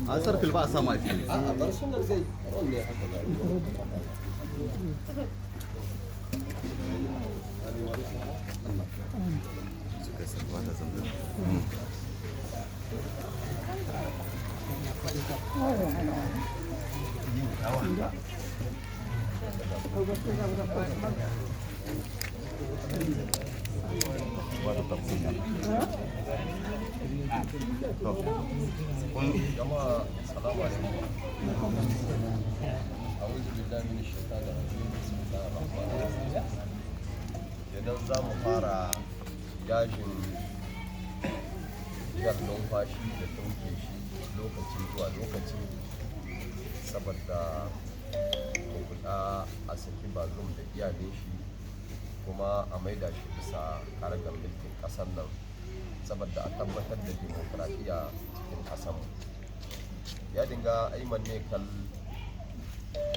أثر في البعثة ما يفيد. جماعة السلام عليكم. أعوذ بالله من الشيطان الرجيم. بسم الله الرحمن الرحيم. Idan za mu fara yajin jan numfashi da ɗauke shi lokaci zuwa lokaci saboda kuɗa a saki bazum da iyalin shi kuma a maida shi bisa karagar mulkin ƙasar nan saboda a tabbatar da demokradiyya cikin ƙasar ya dinga aiman ne kal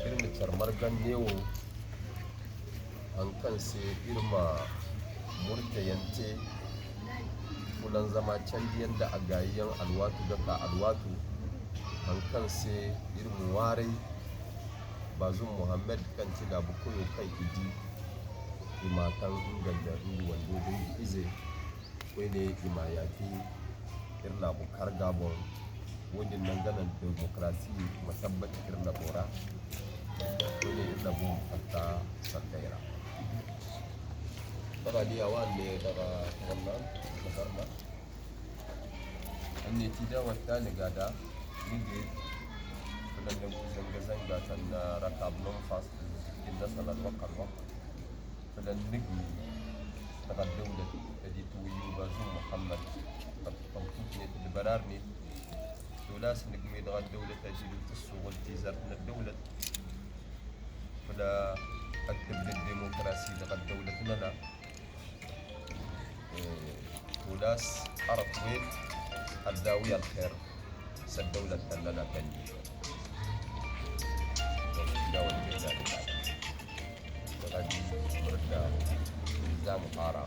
irin carmar gannewo an kan sai irma murtayante kulan zama can yadda a gayiyan alwatu daga alwatu an kan sai irin warai bazum muhammad kan ci da bukoyo kai idi imatan inganta indu wando don ize kwene imayaki irna bukar gabon wajen nan ganin demokrasi musabbata irna bora kwene irna bu hatta sandaira tara dia wanne daga wannan kasarna anne tida wata ne gada nige kullum da zanga zanga tan rakab non fast in da salat wakal wakal kullum nigi daga dawla da tuyi bazum muhammad tamkut ne da barar ne dole su nigi daga dawla ta jilu tsuwal tizar na dawla fada aktab demokrasi daga dawla tunana وداس عرب وين الداوية الخير سدولة لنا كني دولة جيدة تغني مردا نظام قارا